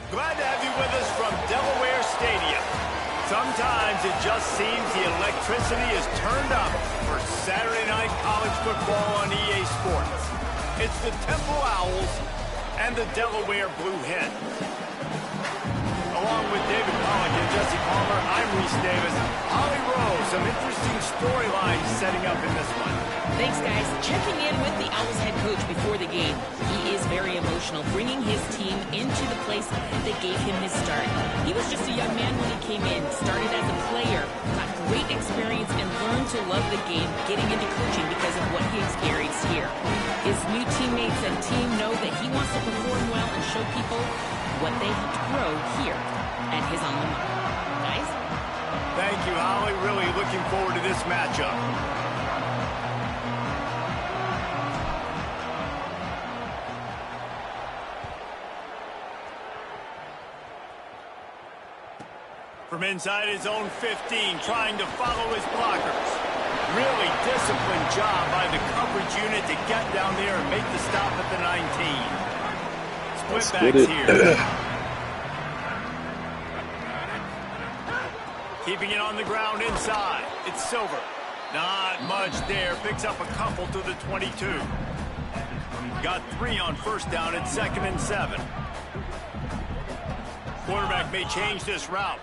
Glad to have you with us from Delaware Stadium. Sometimes it just seems the electricity is turned up for Saturday night college football on EA Sports. It's the Temple Owls and the Delaware Blue Hens. Along with David Pollock and Jesse Palmer, I'm Reese Davis. Holly Rowe, some interesting storylines setting up in this one. Thanks, guys. Checking in with the Owls head coach before the game. He is very emotional, bringing his team into the place that gave him his start. He was just a young man when he came in, started as a player, got great experience, and learned to love the game, getting into coaching because of what he experienced here. His new teammates and team know that he wants to perform well and show people what they have to grow here at his alma mater. Guys? Thank you, Holly. Really looking forward to this matchup. From inside his own 15, trying to follow his blockers. Really disciplined job by the coverage unit to get down there and make the stop at the 19. Split backs here. Keeping it on the ground inside. It's Silver. Not much there. Picks up a couple to the 22. Got 3 on first down at 2nd and 7. Quarterback may change this route.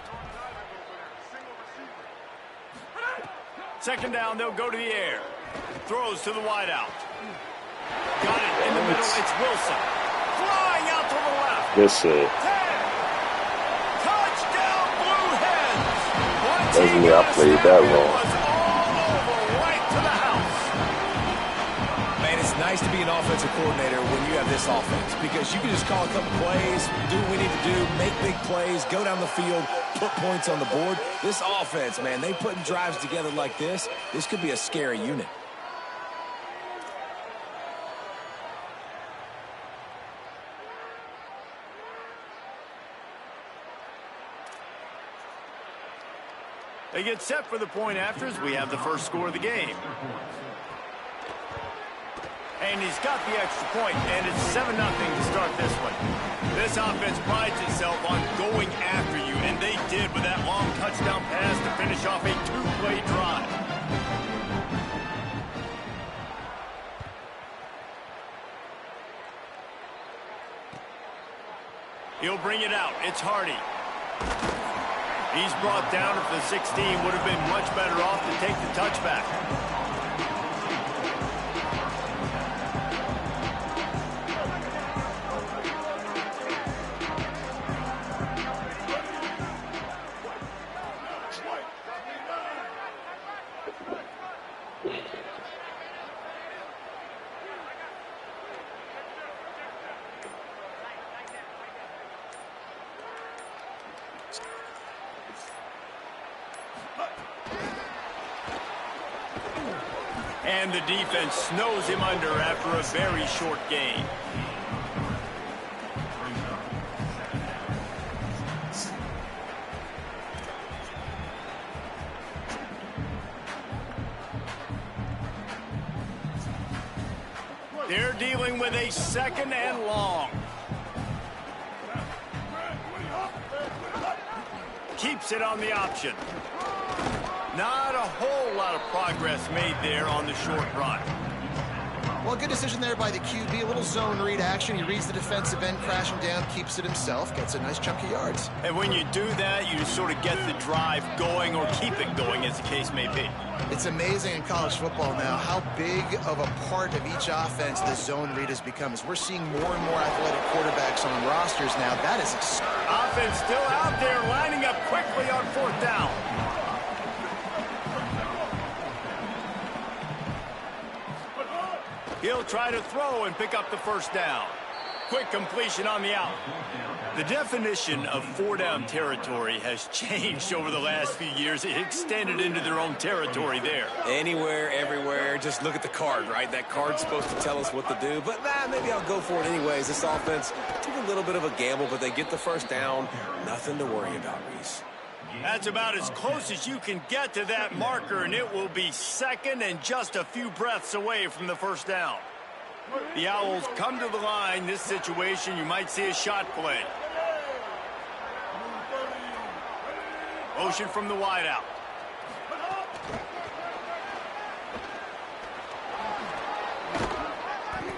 2nd down, they'll go to the air. Throws to the wideout. Got it in the middle. It's Wilson. Flying out to the left. Yes, sir. Touchdown, Blue Hens. Doesn't mean I played that long. Right to the house. Man, it's nice to be an offensive coordinator when you have this offense because you can just call a couple plays, do what we need to do, make big plays, go down the field, put points on the board. This offense, man, they putting drives together like this. This could be a scary unit. They get set for the point afters. We have the first score of the game. And he's got the extra point, and it's 7-0 to start this one. This offense prides itself on going after you, and they did with that long touchdown pass to finish off a 2-play drive. He'll bring it out. It's Hardy. He's brought down at the 16. Would have been much better off to take the touchback. And the defense snows him under after a very short gain. They're dealing with a 2nd and long. Keeps it on the option. Not a whole lot of progress made there on the short run. Well, good decision there by the QB. A little zone read action. He reads the defensive end crashing down, keeps it himself, gets a nice chunk of yards. And when you do that, you sort of get the drive going or keep it going, as the case may be. It's amazing in college football now how big of a part of each offense the zone read has become. As we're seeing more and more athletic quarterbacks on rosters now, that is exciting. Offense still out there, lining up quickly on 4th down. He'll try to throw and pick up the 1st down. Quick completion on the out. The definition of 4-down territory has changed over the last few years. It extended into their own territory there. Anywhere, everywhere. Just look at the card, right? That card's supposed to tell us what to do. But, maybe I'll go for it anyways. This offense took a little bit of a gamble, but they get the 1st down. Nothing to worry about, Reese. That's about as close as you can get to that marker, and it will be 2nd and just a few breaths away from the 1st down. The Owls come to the line. This situation, you might see a shot play. Motion from the wideout.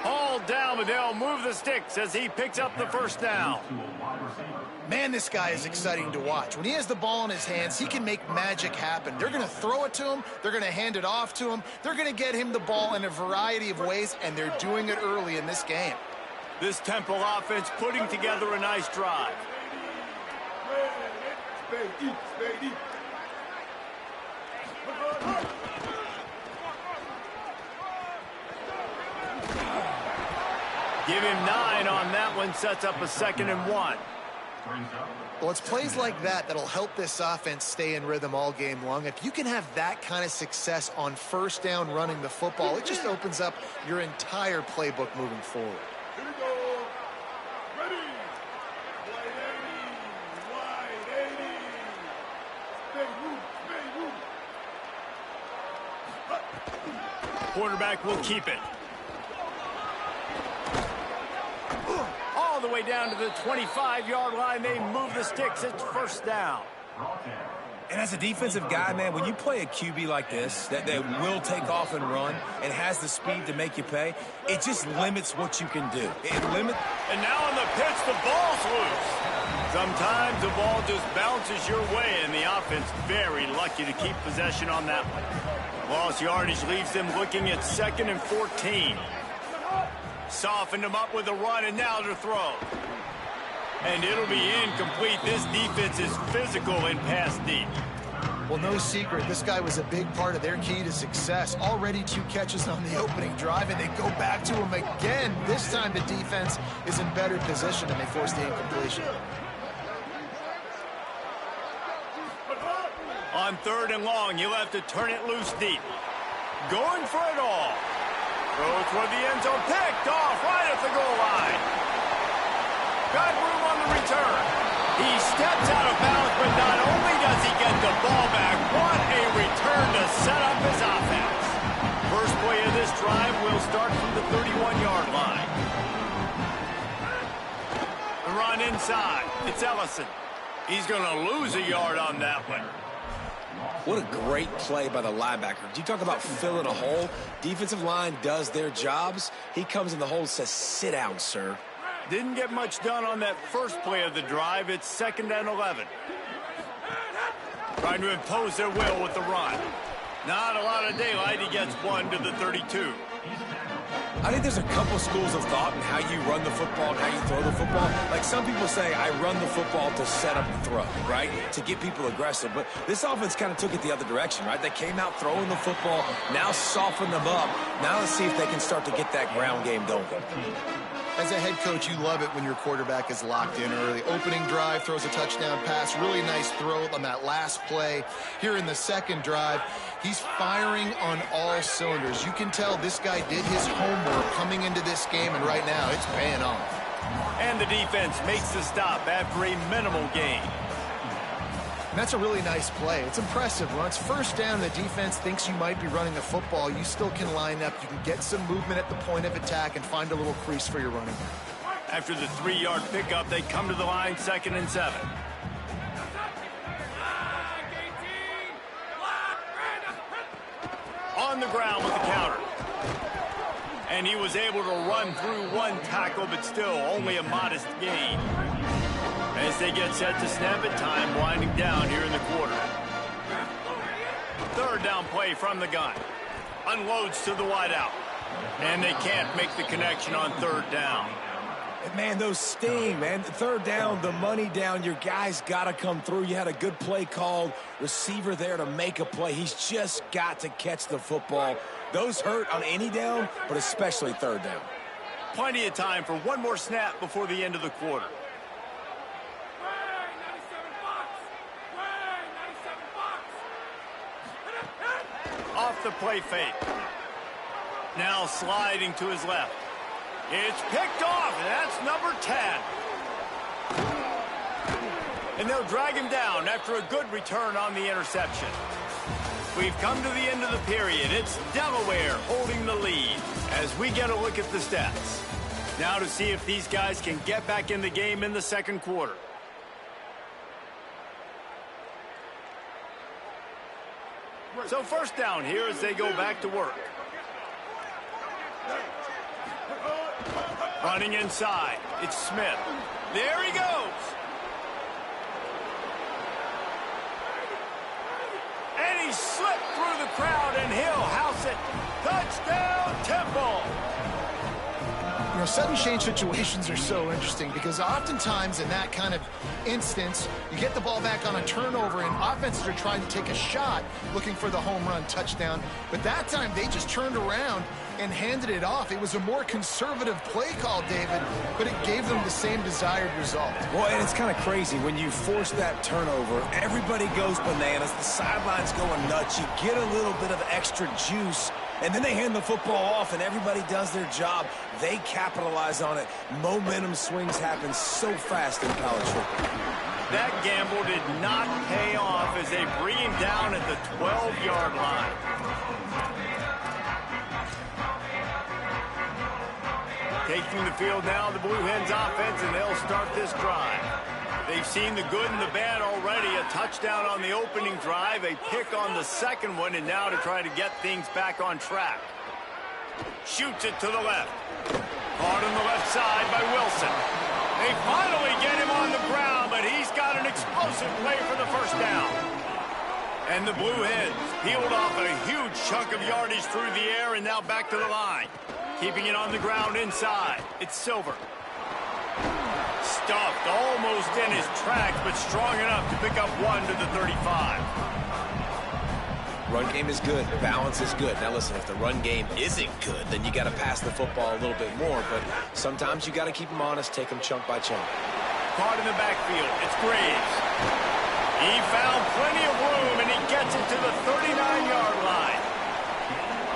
All down, but they'll move the sticks as he picks up the 1st down. Man, this guy is exciting to watch. When he has the ball in his hands, he can make magic happen. They're going to throw it to him. They're going to hand it off to him. They're going to get him the ball in a variety of ways, and they're doing it early in this game. This Temple offense putting together a nice drive. Give him 9 on that one, sets up a 2nd and 1. Well, it's plays like that that'll help this offense stay in rhythm all game long. If you can have that kind of success on 1st down running the football, it just opens up your entire playbook moving forward. Quarterback will keep it. All the way down to the 25-yard line. They move the sticks. It's 1st down. And as a defensive guy, man, when you play a QB like this that will take off and run and has the speed to make you pay, it just limits what you can do. And now on the pitch, the ball's loose. Sometimes the ball just bounces your way, and the offense very lucky to keep possession on that one. Lost yardage leaves them looking at 2nd and 14. Softened him up with a run, and now to throw. And it'll be incomplete. This defense is physical and pass deep. Well, no secret, this guy was a big part of their key to success. Already 2 catches on the opening drive, and they go back to him again. This time the defense is in better position, and they force the incompletion. On 3rd and long, you'll have to turn it loose deep. Going for it all. Throws toward the end zone, picked off right at the goal line. Got room on the return. He steps out of bounds, but not only does he get the ball back, what a return to set up his offense. First play of this drive will start from the 31-yard line. The run inside. It's Ellison. He's going to lose a yard on that one. What a great play by the linebacker. You talk about filling a hole. Defensive line does their jobs. He comes in the hole and says, sit down, sir. Didn't get much done on that first play of the drive. It's 2nd and 11. Trying to impose their will with the run. Not a lot of daylight. He gets 1 to the 32. I think there's a couple schools of thought in how you run the football and how you throw the football. Like some people say, I run the football to set up the throw, right? To get people aggressive. But this offense kind of took it the other direction, right? They came out throwing the football, now soften them up. Now let's see if they can start to get that ground game going. As a head coach, you love it when your quarterback is locked in early. Opening drive, throws a touchdown pass. Really nice throw on that last play. Here in the 2nd drive, he's firing on all cylinders. You can tell this guy did his homework coming into this game, and right now it's paying off. And the defense makes the stop after a minimal gain. And that's a really nice play. It's impressive. When it's 1st down, the defense thinks you might be running the football. You still can line up. You can get some movement at the point of attack and find a little crease for your running back. After the 3-yard pickup, they come to the line 2nd and 7. On the ground with the counter. And he was able to run through one tackle, but still only a modest gain. As they get set to snap it, time winding down here in the quarter. Third down play from the gun. Unloads to the wideout. And they can't make the connection on third down. Man, those sting, man. Third down, the money down. Your guy's got to come through. You had a good play called. Receiver there to make a play. He's just got to catch the football. Those hurt on any down, but especially third down. Plenty of time for one more snap before the end of the quarter. Off the play fake. Now sliding to his left. It's picked off, and that's number 10. And they'll drag him down after a good return on the interception. We've come to the end of the period. It's Delaware holding the lead as we get a look at the stats. Now to see if these guys can get back in the game in the second quarter. So first down here as they go back to work. Running inside. It's Smith. There he goes. And he slipped through the crowd, and he'll house it. Touchdown, Temple. You know, sudden change situations are so interesting because oftentimes in that kind of instance, you get the ball back on a turnover and offenses are trying to take a shot looking for the home run touchdown. But that time they just turned around and handed it off. It was a more conservative play call, David, but it gave them the same desired result. Well, and it's kind of crazy. When you force that turnover, everybody goes bananas. The sidelines going nuts. You get a little bit of extra juice, and then they hand the football off, and everybody does their job. They capitalize on it. Momentum swings happen so fast in college football. That gamble did not pay off as they bring him down at the 12-yard line. Taking the field now, the Blue Hens offense, and they'll start this drive. They've seen the good and the bad already. A touchdown on the opening drive, a pick on the second one, and now to try to get things back on track. Shoots it to the left. Caught on the left side by Wilson. They finally get him on the ground, but he's got an explosive play for the first down. And the Blue Hens peeled off a huge chunk of yardage through the air and now back to the line. Keeping it on the ground inside. It's Silver. Stuffed almost in his tracks, but strong enough to pick up one to the 35. Run game is good. Balance is good. Now listen, if the run game isn't good, then you got to pass the football a little bit more. But sometimes you got to keep them honest, take them chunk by chunk. Caught in the backfield. It's Graves. He found plenty of room, and he gets it to the 39-yard line.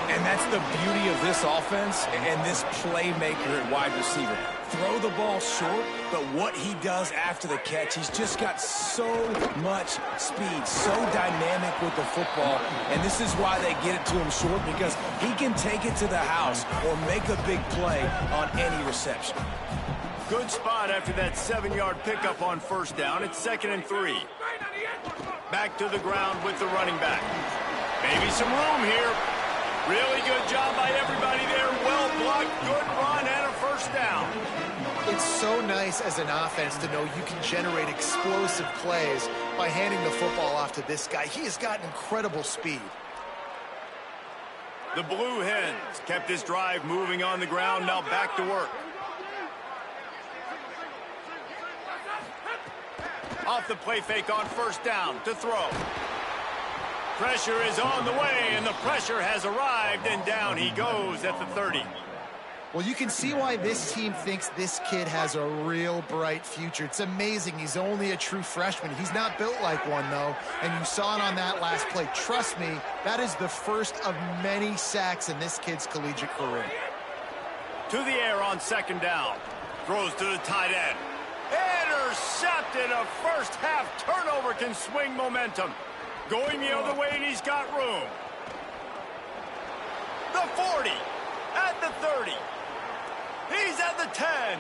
And that's the beauty of this offense and this playmaker at wide receiver. Throw the ball short, but what he does after the catch, he's just got so much speed, so dynamic with the football. And this is why they get it to him short, because he can take it to the house or make a big play on any reception. Good spot after that 7-yard pickup on first down. It's 2nd and 3. Back to the ground with the running back. Maybe some room here. Really good job by everybody there. Well blocked, good run, and a first down. It's so nice as an offense to know you can generate explosive plays by handing the football off to this guy. He has got incredible speed. The Blue Hens kept this drive moving on the ground, now back to work. Off the play fake on first down to throw. Pressure is on the way, and the pressure has arrived, and down he goes at the 30. Well, you can see why this team thinks this kid has a real bright future. It's amazing. He's only a true freshman. He's not built like one, though, and you saw it on that last play. Trust me, that is the first of many sacks in this kid's collegiate career. To the air on second down. Throws to the tight end. Intercepted. A first-half turnover can swing momentum. Going the other way, and he's got room. The 40, at the 30. He's at the 10.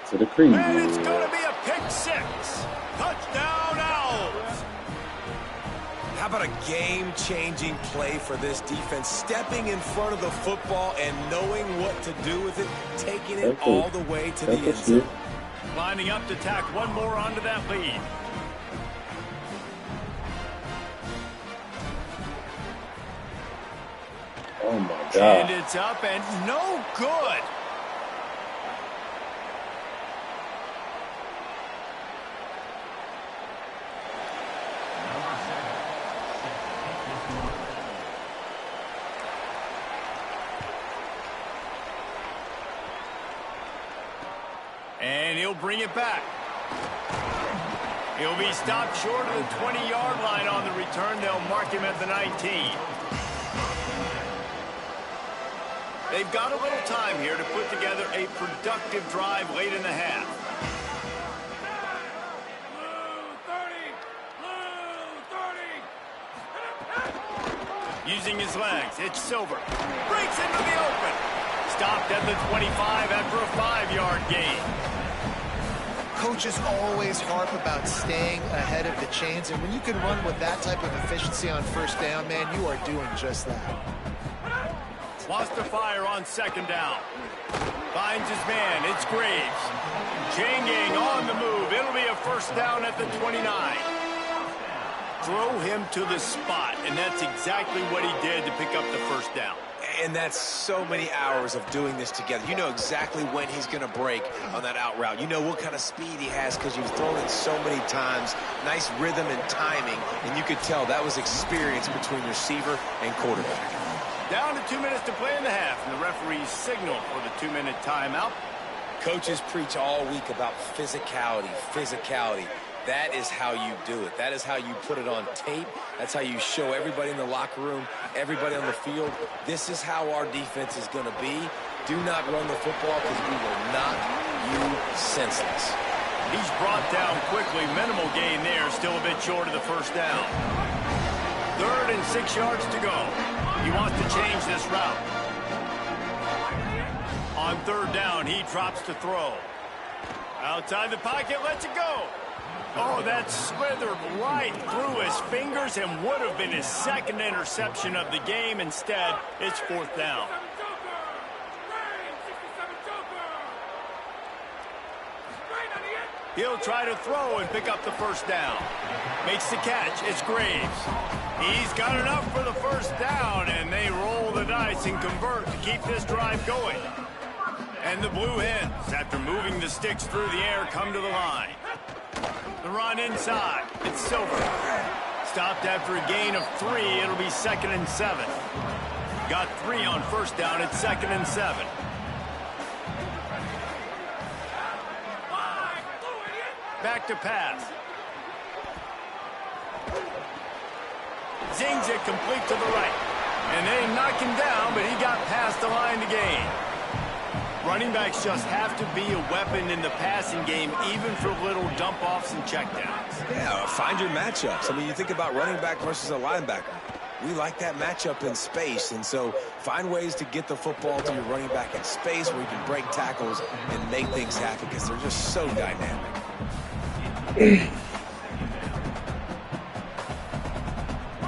To the cream. And it's going to be a pick six. Touchdown, Owls. How about a game-changing play for this defense? Stepping in front of the football and knowing what to do with it, taking it all the way to the end zone. Lining up to tack one more onto that lead. Oh, my God. And it's up and no good. And he'll bring it back. He'll be stopped short of the 20-yard line on the return. They'll mark him at the 19. They've got a little time here to put together a productive drive late in the half. Using his legs, it's Silver. Breaks into the open. Stopped at the 25 after a 5-yard gain. Coaches always harp about staying ahead of the chains, and when you can run with that type of efficiency on first down, man, you are doing just that. Wants to fire on second down. Finds his man. It's Graves. Chain gang on the move. It'll be a first down at the 29. Throw him to the spot, and that's exactly what he did to pick up the first down. And that's so many hours of doing this together. You know exactly when he's going to break on that out route. You know what kind of speed he has because you've thrown it so many times. Nice rhythm and timing, and you could tell that was experience between receiver and quarterback. Down to 2 minutes to play in the half, and the referees signal for the 2-minute timeout. Coaches preach all week about physicality, physicality. That is how you do it. That is how you put it on tape. That's how you show everybody in the locker room, everybody on the field. This is how our defense is going to be. Do not run the football because we will knock you senseless. He's brought down quickly. Minimal gain there. Still a bit short of the first down. 3rd and 6 yards to go. He wants to change this route. On 3rd down, he drops to throw. Outside the pocket, lets it go. Oh, that slithered right through his fingers and would have been his 2nd interception of the game. Instead, it's 4th down. He'll try to throw and pick up the first down. Makes the catch. It's Graves. He's got enough for the first down, and they roll the dice and convert to keep this drive going. And the Blue Hens, after moving the sticks through the air, come to the line. The run inside. It's Silver. Stopped after a gain of 3. It'll be 2nd and 7. Got 3 on first down. It's 2nd and 7. Back to pass. Zings it complete to the right. And they knock him down, but he got past the line to gain. Running backs just have to be a weapon in the passing game, even for little dump-offs and checkdowns. Yeah, find your matchups. I mean, you think about running back versus a linebacker. We like that matchup in space, and so find ways to get the football to your running back in space where you can break tackles and make things happen because they're just so dynamic.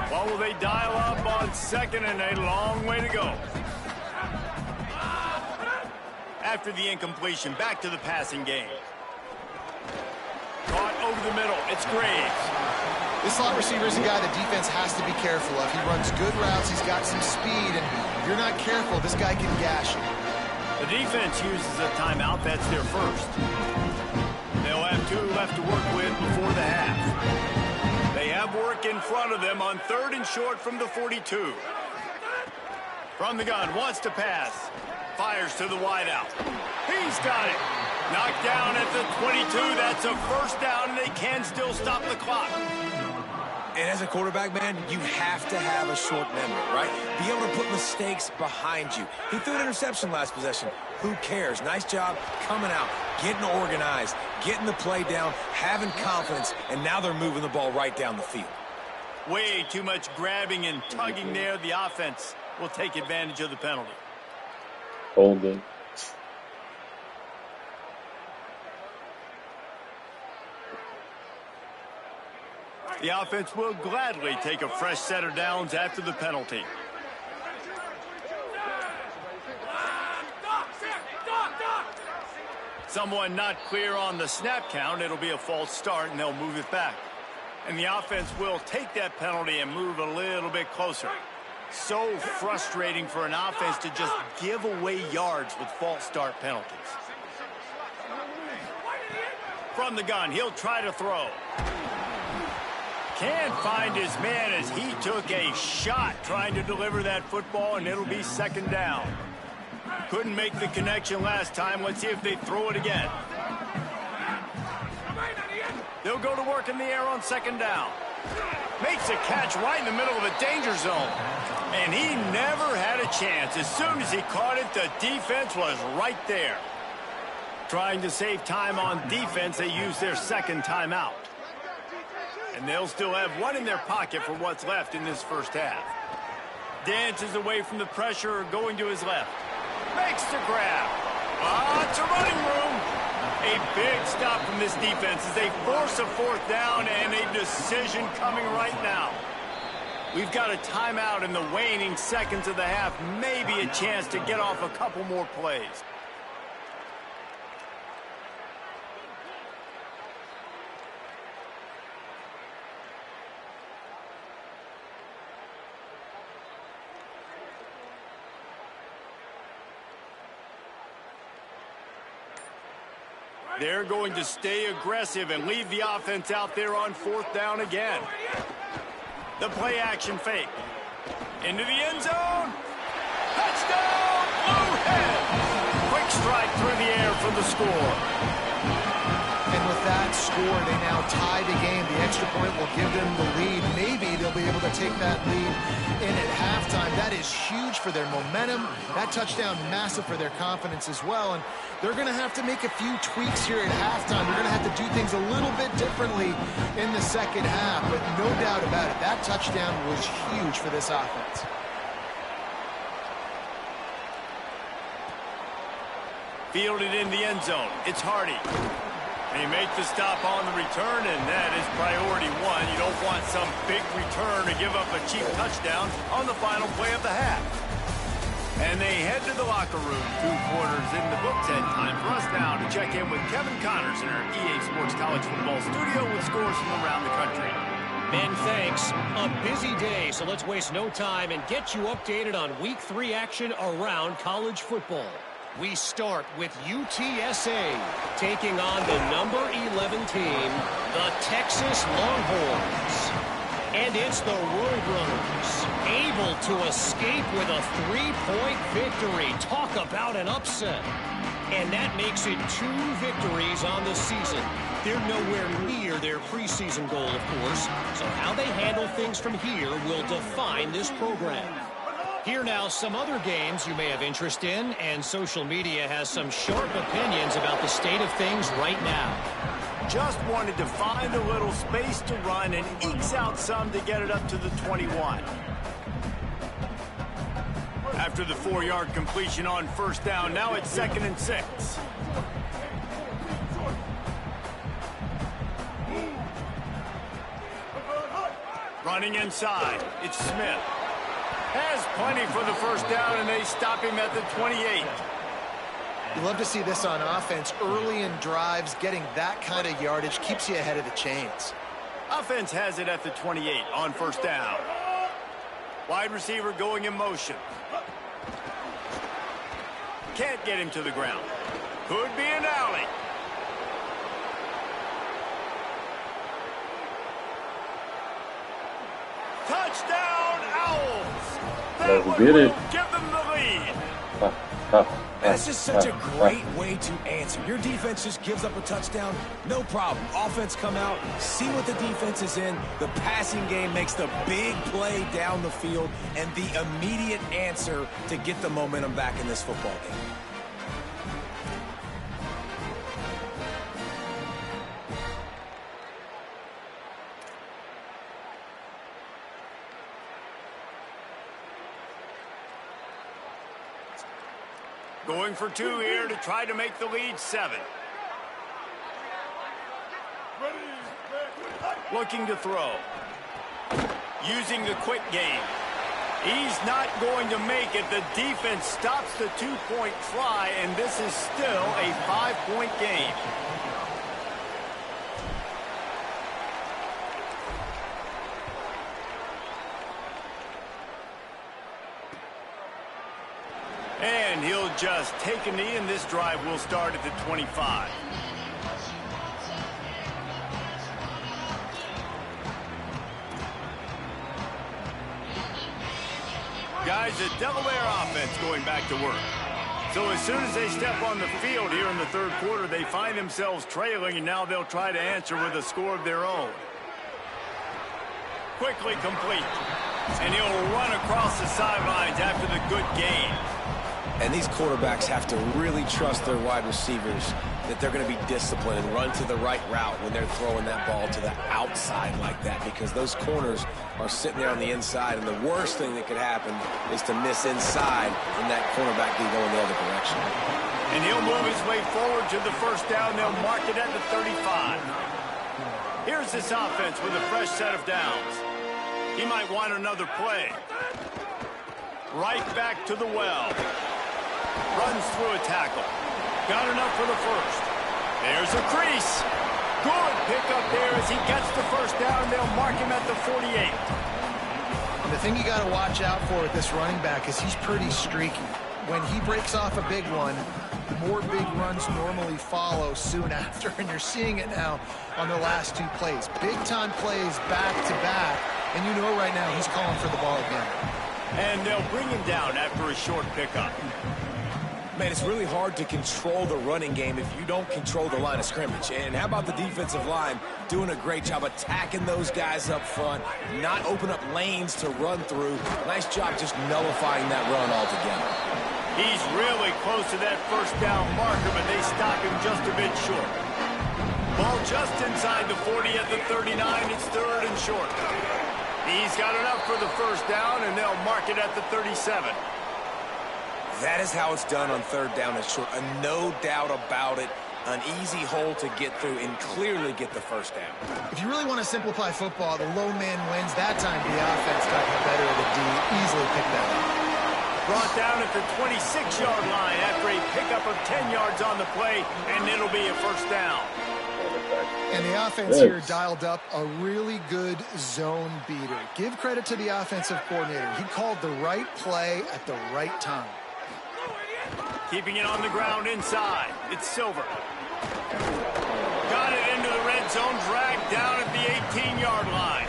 Well, will they dial up on 2nd and a long way to go? After the incompletion, back to the passing game. Caught over the middle. It's Graves. This slot receiver is a guy the defense has to be careful of. He runs good routes. He's got some speed, and if you're not careful, this guy can gash you. The defense uses a timeout. That's their first. They'll have 2 left to work with before the half. They have work in front of them on 3rd and short from the 42. From the gun, wants to pass. Fires to the wideout. He's got it. Knocked down at the 22. That's a first down, and they can still stop the clock. And as a quarterback, man, you have to have a short memory, right? Be able to put mistakes behind you. He threw an interception last possession. Who cares? Nice job coming out, getting organized, getting the play down, having confidence, and now they're moving the ball right down the field. Way too much grabbing and tugging there. The offense will take advantage of the penalty. Holding. The offense will gladly take a fresh set of downs after the penalty. Someone not clear on the snap count. It'll be a false start, and they'll move it back. And the offense will take that penalty and move a little bit closer. So frustrating for an offense to just give away yards with false start penalties. From the gun, he'll try to throw. Can't find his man as he took a shot trying to deliver that football, and it'll be second down. Couldn't make the connection last time. Let's see if they throw it again. They'll go to work in the air on second down. Makes a catch right in the middle of a danger zone. And he never had a chance. As soon as he caught it, the defense was right there. Trying to save time on defense, they use their second timeout. And they'll still have one in their pocket for what's left in this first half. Dances away from the pressure, going to his left. Makes the grab. It's a running room. A big stop from this defense as they force a fourth down and a decision coming right now. We've got a timeout in the waning seconds of the half. Maybe a chance to get off a couple more plays. They're going to stay aggressive and leave the offense out there on fourth down again. The play action fake. Into the end zone. Touchdown, Blue Hens! Quick strike through the air for the score. And with that score, they now tie the game. The extra point will give them the lead. Maybe they'll be able to take that lead in at halftime. That is huge for their momentum. That touchdown, massive for their confidence as well. And they're going to have to make a few tweaks here at halftime. They're going to have to do things a little bit differently in the second half. But no doubt about it, that touchdown was huge for this offense. Fielded in the end zone. It's Hardy. They make the stop on the return, and that is priority one. You don't want some big return to give up a cheap touchdown on the final play of the half. And they head to the locker room. 2 quarters in the books, and time for us now to check in with Kevin Connors in our EA Sports College Football studio with scores from around the country. Ben, thanks. A busy day, so let's waste no time and get you updated on Week 3 action around college football. We start with UTSA taking on the number 11 team, the Texas Longhorns. And it's the Roadrunners able to escape with a 3-point victory. Talk about an upset. And that makes it 2 victories on the season. They're nowhere near their preseason goal, of course. So how they handle things from here will define this program. Here now, some other games you may have interest in, and social media has some sharp opinions about the state of things right now. Just wanted to find a little space to run and ekes out some to get it up to the 21. After the 4-yard completion on first down, now it's 2nd and 6. Running inside, it's Smith. Has plenty for the first down, and they stop him at the 28. You love to see this on offense. Early in drives, getting that kind of yardage keeps you ahead of the chains. Offense has it at the 28 on first down. Wide receiver going in motion. Can't get him to the ground. Could be an alley. Touchdown, Owls! That one will give them the lead. That's just such a great way to answer. Your defense just gives up a touchdown, no problem. Offense come out, see what the defense is in. The passing game makes the big play down the field and the immediate answer to get the momentum back in this football game. Going for 2 here to try to make the lead 7. Looking to throw. Using the quick game. He's not going to make it. The defense stops the two-point try, and this is still a 5-point game. And he'll just take a knee, and this drive will start at the 25. Guys, the Delaware offense going back to work. So as soon as they step on the field here in the third quarter, they find themselves trailing, and now they'll try to answer with a score of their own. Quickly complete. And he'll run across the sidelines after the good gain. And these quarterbacks have to really trust their wide receivers that they're going to be disciplined and run to the right route when they're throwing that ball to the outside like that, because those corners are sitting there on the inside, and the worst thing that could happen is to miss inside and that cornerback be going the other direction. And he'll move his way forward to the first down. They'll mark it at the 35. Here's this offense with a fresh set of downs. He might want another play. Right back to the well. Runs through a tackle. Got enough for the first. There's a crease. Good pickup there as he gets the first down. They'll mark him at the 48. And the thing you got to watch out for with this running back is he's pretty streaky. When he breaks off a big one, more big runs normally follow soon after, and you're seeing it now on the last two plays. Big-time plays back-to-back, and you know right now he's calling for the ball again. And they'll bring him down after a short pickup. Man, it's really hard to control the running game if you don't control the line of scrimmage. And how about the defensive line doing a great job attacking those guys up front, not open up lanes to run through. Nice job just nullifying that run altogether. He's really close to that first down marker, but they stop him just a bit short. Ball just inside the 40 at the 39. It's third and short. He's got enough for the first down, and they'll mark it at the 37. That is how it's done on third down and short. No doubt about it. An easy hole to get through and clearly get the first down. If you really want to simplify football, the low man wins. That time the offense got the better of the D. Easily picked that up. Brought down at the 26-yard line after a pickup of 10 yards on the play, and it'll be a first down. And the offense here dialed up a really good zone beater. Give credit to the offensive coordinator. He called the right play at the right time. Keeping it on the ground inside. It's Silver. Got it into the red zone, dragged down at the 18-yard line.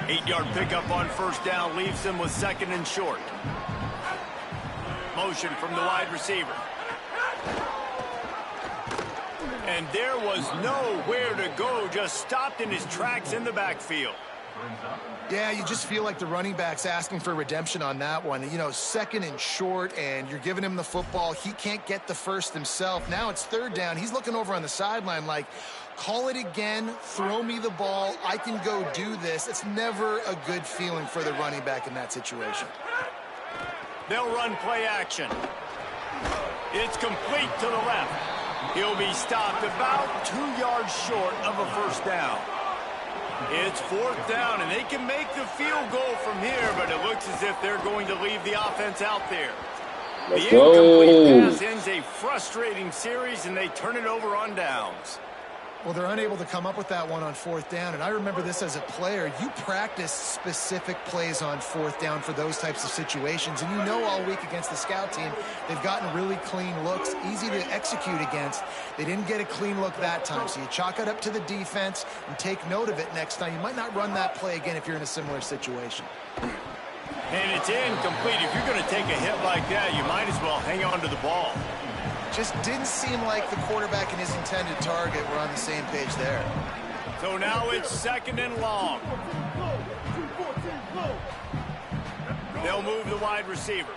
8-yard pickup on first down leaves them with second and short. Motion from the wide receiver. And there was nowhere to go, just stopped in his tracks in the backfield. Yeah, you just feel like the running back's asking for redemption on that one. You know, second and short, and you're giving him the football. He can't get the first himself. Now it's third down. He's looking over on the sideline like, call it again, throw me the ball, I can go do this. It's never a good feeling for the running back in that situation. They'll run play action. It's complete to the left. He'll be stopped about 2 yards short of a first down. It's fourth down, and they can make the field goal from here, but it looks as if they're going to leave the offense out there. The incomplete pass ends a frustrating series, and they turn it over on downs. Well, they're unable to come up with that one on fourth down, and I remember this as a player. You practice specific plays on fourth down for those types of situations, and you know all week against the scout team, they've gotten really clean looks, easy to execute against. They didn't get a clean look that time, so you chalk it up to the defense and take note of it next time. You might not run that play again if you're in a similar situation. And it's incomplete. If you're going to take a hit like that, you might as well hang on to the ball. Just didn't seem like the quarterback and his intended target were on the same page there. So now it's second and long. They'll move the wide receiver.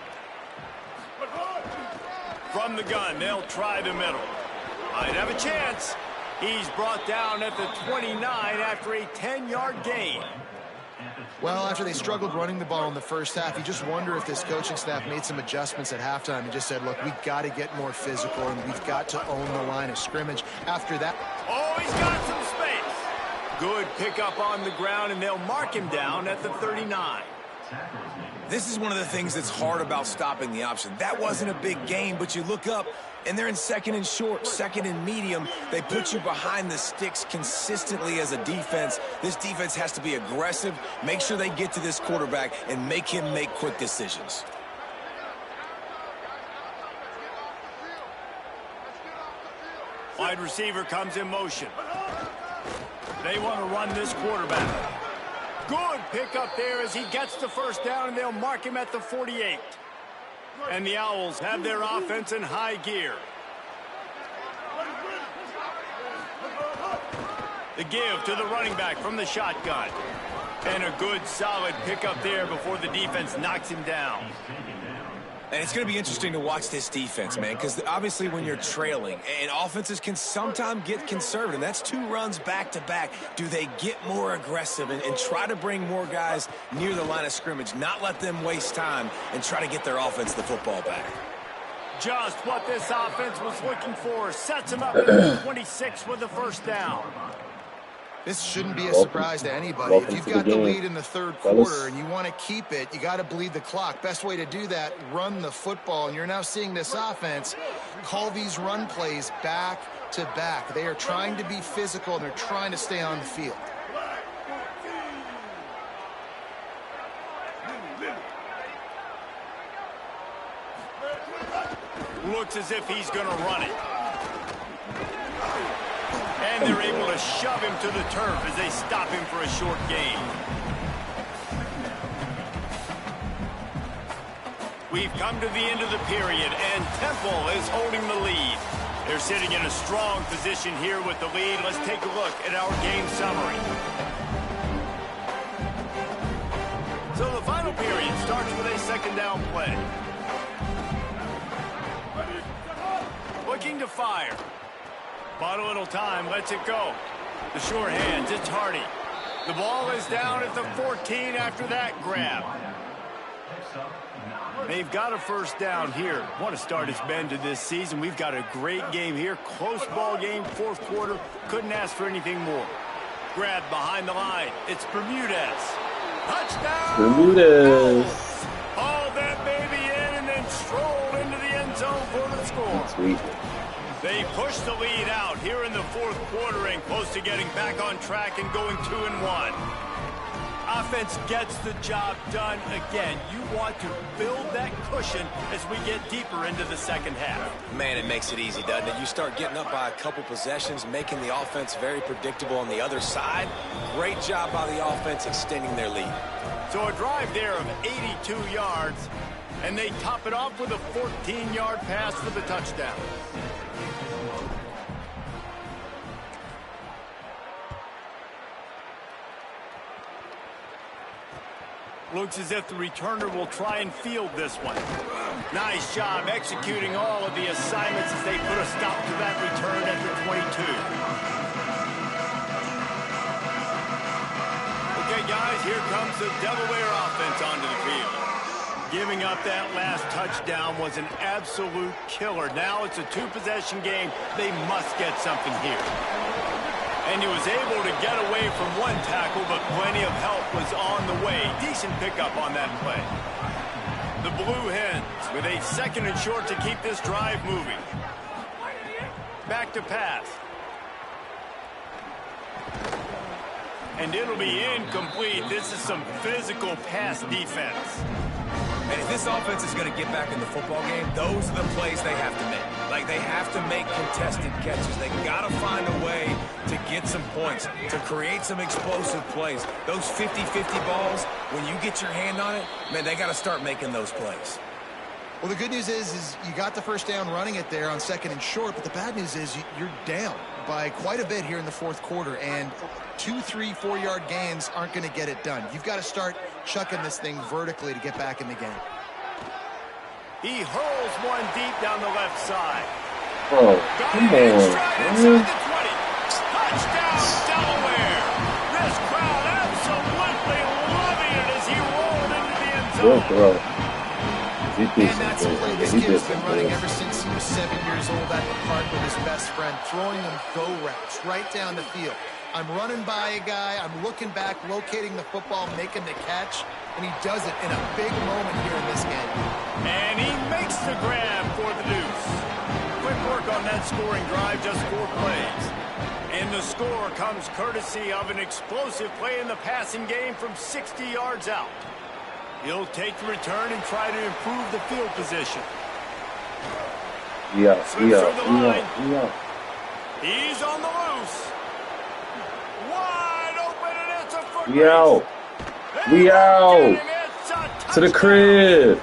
From the gun, they'll try the middle. Might have a chance. He's brought down at the 29 after a 10-yard gain. Well, after they struggled running the ball in the first half, you just wonder if this coaching staff made some adjustments at halftime and just said, look, we've got to get more physical and we've got to own the line of scrimmage. After that. Oh, he's got some space. Good pickup on the ground, and they'll mark him down at the 39. This is one of the things that's hard about stopping the option. That wasn't a big gain, but you look up, and they're in second and short, second and medium. They put you behind the sticks consistently as a defense. This defense has to be aggressive, make sure they get to this quarterback, and make him make quick decisions. Wide receiver comes in motion. They want to run this quarterback. Good pickup there as he gets the first down, and they'll mark him at the 48. And the Owls have their offense in high gear. The give to the running back from the shotgun. And a good, solid pickup there before the defense knocks him down. And it's going to be interesting to watch this defense, man, because obviously when you're trailing, and offenses can sometimes get conservative. That's 2 runs back-to-back. Do they get more aggressive and try to bring more guys near the line of scrimmage, not let them waste time, and try to get their offense the football back? Just what this offense was looking for. Sets him up at the 26 with the first down. This shouldn't be a surprise to anybody. If you've got the lead in the third quarter and you want to keep it, you got to bleed the clock. Best way to do that, run the football. And you're now seeing this offense call these run plays back to back. They are trying to be physical, and they're trying to stay on the field. Looks as if he's going to run it. And they're able to shove him to the turf as they stop him for a short gain. We've come to the end of the period, and Temple is holding the lead. They're sitting in a strong position here with the lead. Let's take a look at our game summary. So the final period starts with a second down play. Looking to fire. Bought a little time, lets it go. The short hands, it's Hardy. The ball is down at the 14 after that grab. They've got a first down here. What a start it's been to this season. We've got a great game here. Close ball game, fourth quarter. Couldn't ask for anything more. Grab behind the line. It's Bermudez. Touchdown! Bermudez. Haul that baby in and then stroll into the end zone for the score. Sweet. They push the lead out here in the fourth quarter and close to getting back on track and going 2-1. Offense gets the job done again. You want to build that cushion as we get deeper into the second half. Man, it makes it easy, doesn't it? You start getting up by a couple possessions, making the offense very predictable on the other side. Great job by the offense extending their lead. So a drive there of 82 yards, and they top it off with a 14-yard pass for the touchdown. Looks as if the returner will try and field this one. Nice job executing all of the assignments as they put a stop to that return at the 22. Okay, guys, here comes the Delaware offense onto the field. Giving up that last touchdown was an absolute killer. Now it's a 2-possession game. They must get something here. And he was able to get away from one tackle, but plenty of help was on the way. Decent pickup on that play. The Blue Hens with a second and short to keep this drive moving. Back to pass. And it'll be incomplete. This is some physical pass defense. And if this offense is going to get back in the football game, those are the plays they have to make. Like, they have to make contested catches. They got to find a way to get some points, to create some explosive plays. Those 50-50 balls, when you get your hand on it, man, they got to start making those plays. Well, the good news is you got the first down running it there on second and short, but the bad news is you're down by quite a bit here in the fourth quarter, and 2, 3, 4-yard gains aren't going to get it done. You've got to start chucking this thing vertically to get back in the game. He hurls one deep down the left side. Oh, come on. Inside the 20. Touchdown, Delaware. This crowd absolutely Good throw. And that's a play this kid has been running ever since he was 7 years old at the park with his best friend, throwing them go routes right down the field. I'm running by a guy, I'm looking back, locating the football, making the catch, and he does it in a big moment here in this game. And he makes the grab for the deuce. Quick work on that scoring drive, just 4 plays. And the score comes courtesy of an explosive play in the passing game from 60 yards out. He'll take the return and try to improve the field position. Yeah. He's on the loose. Wide open, and it's a foot We out. To the crib.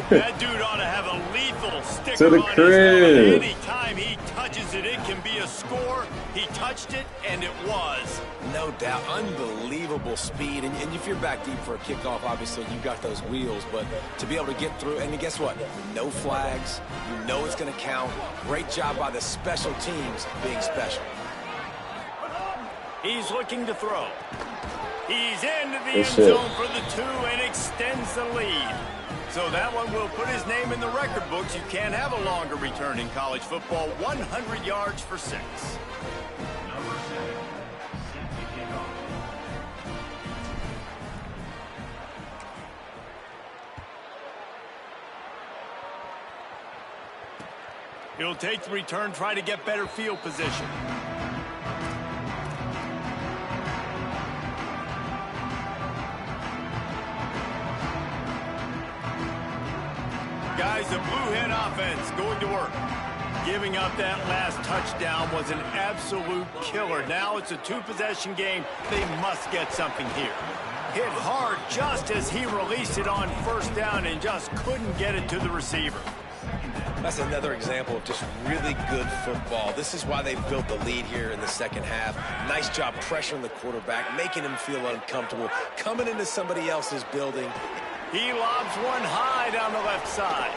That dude ought to have a lethal sticker To the on crib. his helmet. Anytime he touches it, it can be a score. He touched it, and it was. No doubt. Unbelievable speed. And if you're back deep for a kickoff, obviously you've got those wheels. But to be able to get through, and guess what? No flags. You know it's going to count. Great job by the special teams being special. He's looking to throw. He's into the end zone for the 2 and extends the lead. So that one will put his name in the record books. You can't have a longer return in college football. 100 yards for 6. He'll take the return, try to get better field position. Guys, the Blue Hen offense going to work. Giving up that last touchdown was an absolute killer. Now it's a 2-possession game. They must get something here. Hit hard just as he released it on first down and just couldn't get it to the receiver. That's another example of just really good football. This is why they've built the lead here in the second half. Nice job pressuring the quarterback, making him feel uncomfortable, coming into somebody else's building. He lobs one high down the left side.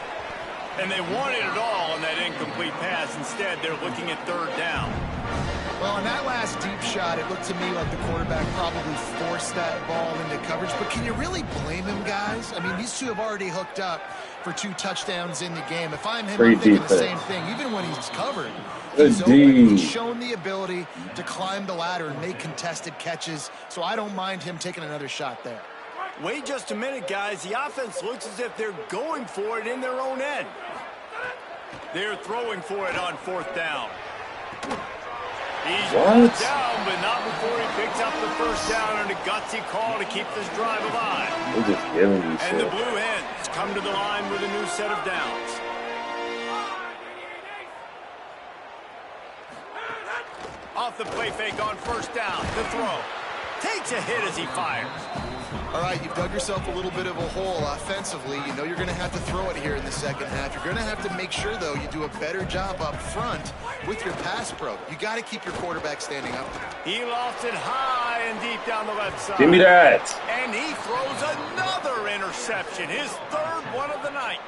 And they wanted it all on that incomplete pass. Instead, they're looking at 3rd down. Well, on that last deep shot, it looked to me like the quarterback probably forced that ball into coverage. But can you really blame him, guys? I mean, these two have already hooked up for 2 touchdowns in the game. If I'm him, I'm thinking the same thing. Even when he's covered, he's shown the ability to climb the ladder and make contested catches. So I don't mind him taking another shot there. Wait just a minute, guys. The offense looks as if they're going for it in their own end. They're throwing for it on 4th down. He's down, but not before he picks up the first down and a gutsy call to keep this drive alive. They're just giving me shit. And the Blue Hens come to the line with a new set of downs. Off the play fake on first down. The throw. Takes a hit as he fires. All right, you've dug yourself a little bit of a hole offensively. You know you're going to have to throw it here in the second half. You're going to have to make sure, though, you do a better job up front with your pass pro. You got to keep your quarterback standing up. He lofts it high and deep down the left side. Give me that. And he throws another interception, his 3rd one of the night.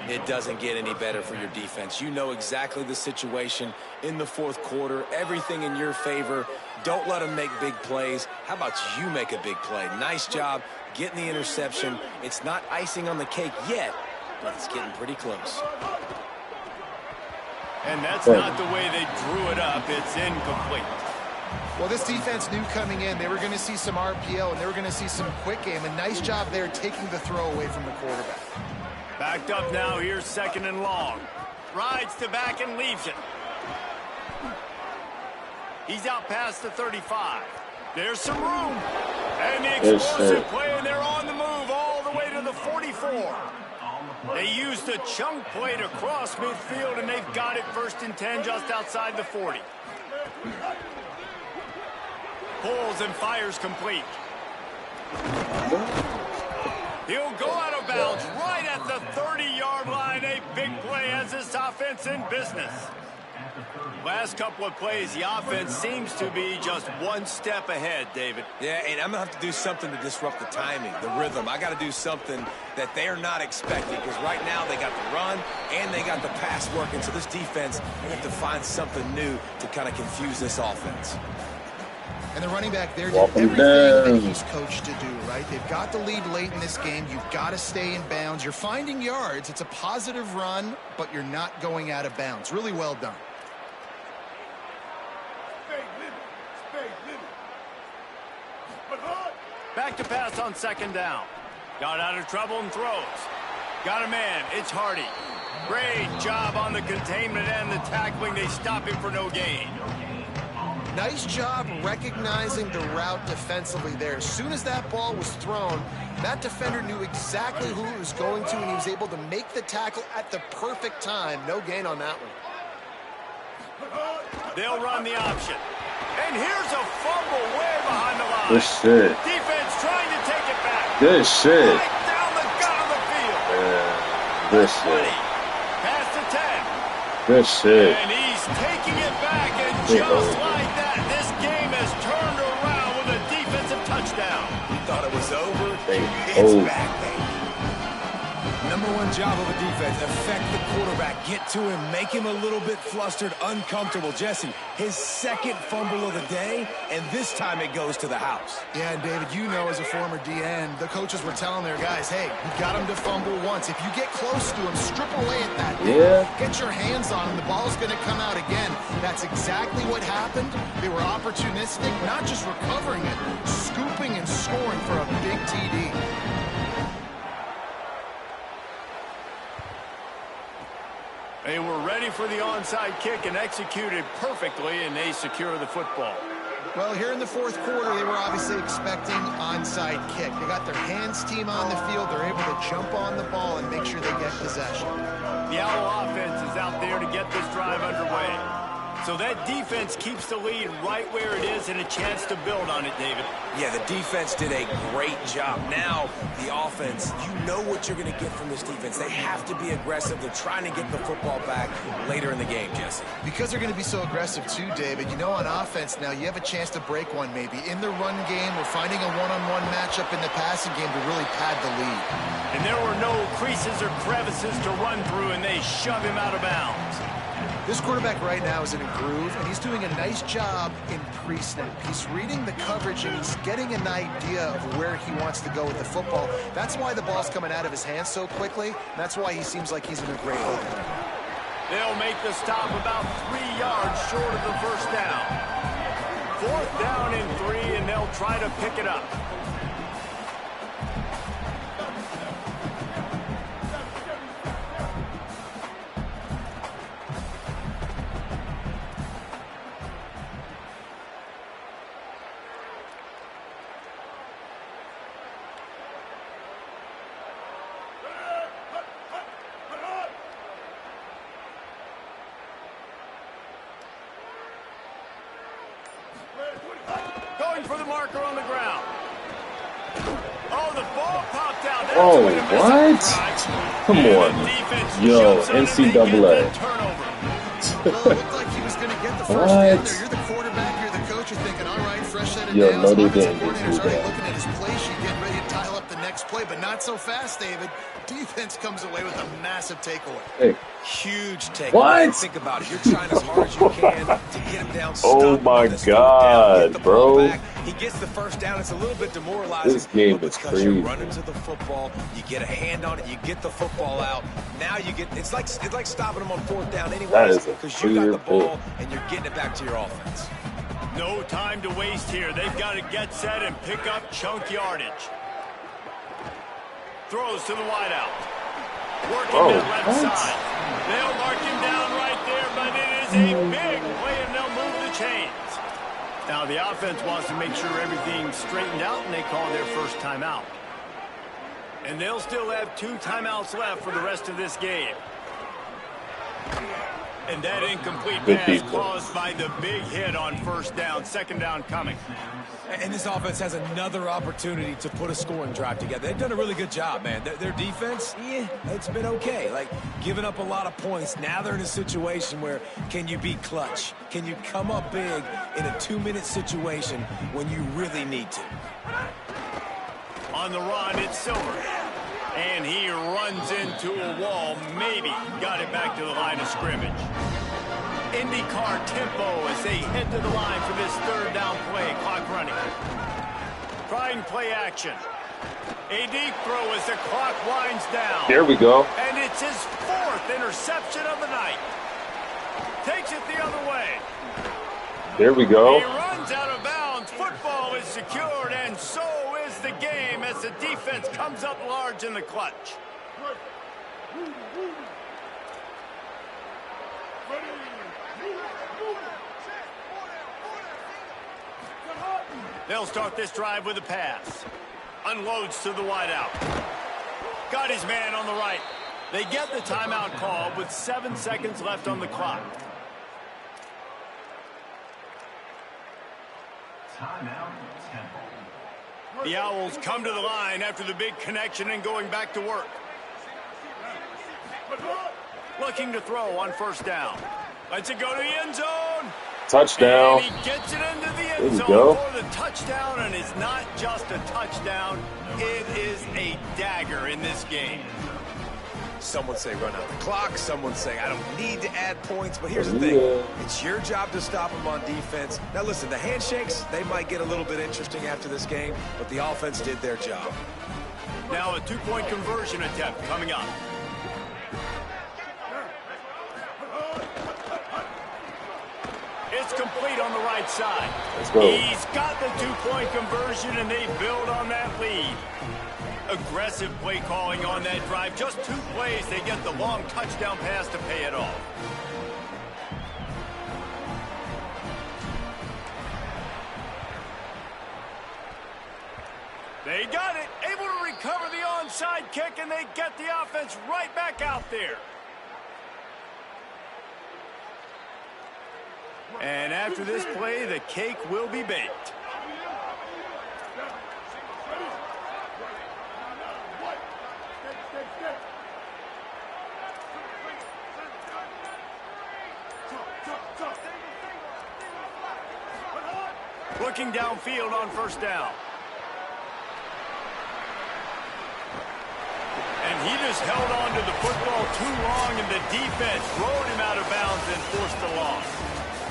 It doesn't get any better for your defense. You know exactly the situation in the 4th quarter. Everything in your favor. Don't let them make big plays. How about you make a big play? Nice job getting the interception. It's not icing on the cake yet, but it's getting pretty close. And that's not the way they drew it up. It's incomplete. Well, this defense knew coming in they were going to see some RPO and they were going to see some quick game. A nice job there taking the throw away from the quarterback. Backed up now, here's 2nd and long. Rides to back and leaves it. He's out past the 35. There's some room. And the explosive play, and they're on the move all the way to the 44. They used a chunk play to cross midfield, and they've got it 1st and 10 just outside the 40. Pulls and fires complete. He'll go out of bounds right at the 30-yard line. A big play as this offense in business. Last couple of plays, the offense seems to be just one step ahead, David. Yeah, and I'm going to have to do something to disrupt the timing, the rhythm. I got to do something that they're not expecting because right now they got the run and they got the pass working. So this defense, they have to find something new to kind of confuse this offense. And the running back there did Walk 'em everything that down. he's coached to do, right? They've got the lead late in this game. You've got to stay in bounds. You're finding yards. It's a positive run, but you're not going out of bounds. Really well done. Back to pass on second down. Got out of trouble and throws. Got a man. It's Hardy. Great job on the containment and the tackling. They stop him for no gain. Nice job recognizing the route defensively there. As soon as that ball was thrown, that defender knew exactly who it was going to, and he was able to make the tackle at the perfect time. No gain on that one. They'll run the option. And here's a fumble way behind the line. Good shit. Defense trying to take it back. Good shit. Right down the gut of the field. Yeah. Good shit. Past the 10. Good shit. And he's taking it back, and Big just over. like that, this game has turned around with a defensive touchdown. You thought it was over? Big It's over. back, baby. Number one job of a defense, affect the quarterback, get to him, make him a little bit flustered, uncomfortable. Jesse, his second fumble of the day, and this time it goes to the house. Yeah, and David, you know as a former DN, the coaches were telling their guys, hey, you got him to fumble once. If you get close to him, strip away at that thing. Yeah. Get your hands on him. The ball's going to come out again. That's exactly what happened. They were opportunistic, not just recovering it, scooping and scoring for a big TD. They were ready for the onside kick and executed perfectly, and they secure the football. Well, here in the fourth quarter, they were obviously expecting onside kick. They got their hands team on the field. They're able to jump on the ball and make sure they get possession. The Owl offense is out there to get this drive underway. So that defense keeps the lead right where it is and a chance to build on it, David. Yeah, the defense did a great job. Now, the offense, you know what you're going to get from this defense. They have to be aggressive. They're trying to get the football back later in the game, Jesse. Because they're going to be so aggressive too, David, you know on offense now you have a chance to break one maybe. In the run game, we're finding a one-on-one matchup in the passing game to really pad the lead. And there were no creases or crevices to run through, and they shove him out of bounds. This quarterback right now is in a groove, and he's doing a nice job in pre-snap. He's reading the coverage, and he's getting an idea of where he wants to go with the football. That's why the ball's coming out of his hands so quickly. That's why he seems like he's in a great opening. They'll make the stop about 3 yards short of the first down. 4th down and 3, and they'll try to pick it up. Going for the marker on the ground. Oh, the ball popped out. That's Oh, going to miss what? it. Come And on. the defense Yo, jumps on it and NCAA. get that turnover. Well, it looked like he was going to get the first What? down there. You're the quarterback, you're the coach. You're thinking, all right, fresh set of Yo, downs. no, they Offensive didn't coordinator's do already that. looking at his play sheet, getting ready to dial up the next play, but not so fast, David. Defense comes away with a massive takeaway. Hey. Huge take. What? Think about it. You're trying as hard as you can to get him down. Oh, stop my him on this fourth God, down, get the ball bro. back. He gets the first down. It's a little bit demoralizing. This game but is because you're crazy. running to the football, you get a hand on it, you get the football out. Now you get it's like stopping him on 4th down That anyways is a because you got the clear ball and you're getting it back to your offense. No time to waste here. They've got to get set and pick up chunk yardage. Throws to the wideout. Working Oh, that left what? side. They'll mark him down right there, but it is a big play, and they'll move the chains. Now, the offense wants to make sure everything's straightened out, and they call their first timeout. And they'll still have 2 timeouts left for the rest of this game. And that incomplete Good pass defense. caused by the big hit on 1st down. 2nd down coming. And this offense has another opportunity to put a scoring drive together. They've done a really good job, man. Their defense, yeah, it's been okay. Like, giving up a lot of points. Now they're in a situation where can you be clutch? Can you come up big in a 2-minute situation when you really need to? On the run, it's Silver. And he runs into a wall. Maybe got it back to the line of scrimmage. IndyCar tempo as they head to the line for this third down play. Clock running. Trying play action. A deep throw as the clock winds down. Here we go. And it's his 4th interception of the night. Takes it the other way. Here we go. He runs out of bounds. Football is secured, and so is the game as the defense comes up large in the clutch. They'll start this drive with a pass. Unloads to the wideout. Got his man on the right. They get the timeout call with 7 seconds left on the clock. Timeout, Temple. The Owls come to the line after the big connection and going back to work. Looking to throw on first down. Lets it go to the end zone. Touchdown. And he gets it into the There end you zone go. for the touchdown, and it's not just a touchdown. It is a dagger in this game. Some would say run out the clock. Some would say I don't need to add points. But here's the thing. It's your job to stop them on defense. Now, listen, the handshakes, they might get a little bit interesting after this game, but the offense did their job. Now a 2-point conversion attempt coming up. It's complete on the right side. Let's go. He's got the 2-point conversion, and they build on that lead. Aggressive play calling on that drive. Just 2 plays, they get the long touchdown pass to pay it off. They got it. Able to recover the onside kick, and they get the offense right back out there. And after this play, the cake will be baked. Looking downfield on first down. And he just held on to the football too long, and the defense rode him out of bounds and forced the loss.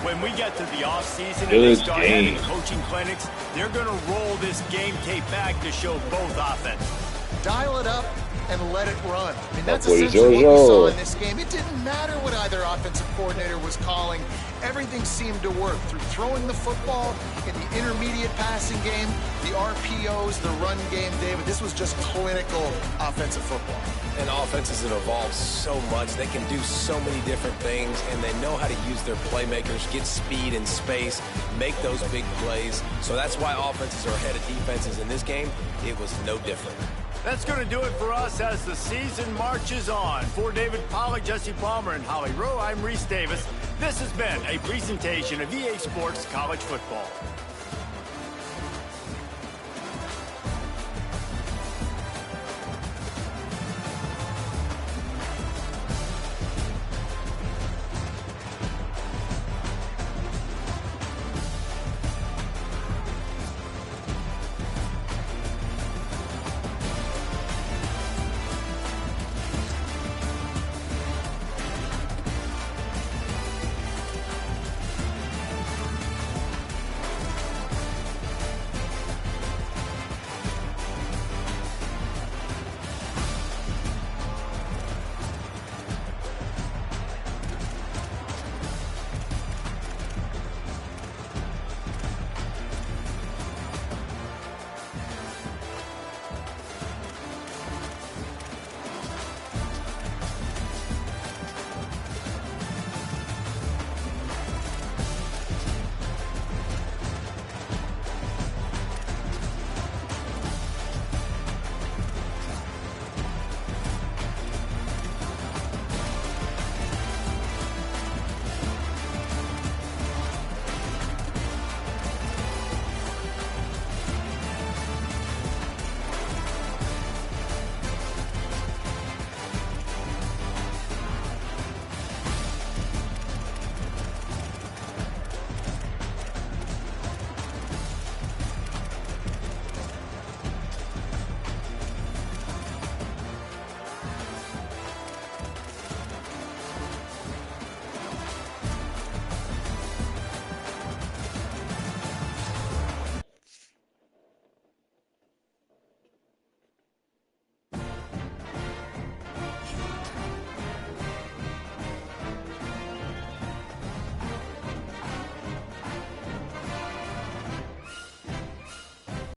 When we get to the offseason and they start having coaching clinics, they're going to roll this game tape back to show both offenses. Dial it up and let it run. I mean, that's That's what essentially he's what we saw doing. in this game. It didn't matter what either offensive coordinator was calling. Everything seemed to work through throwing the football in the intermediate passing game, the RPOs, the run game, David. This was just clinical offensive football. And offenses have evolved so much. They can do so many different things, and they know how to use their playmakers, get speed and space, make those big plays. So that's why offenses are ahead of defenses in this game. It was no different. That's going to do it for us as the season marches on. For David Pollack, Jesse Palmer, and Holly Rowe, I'm Reese Davis. This has been a presentation of EA Sports College Football.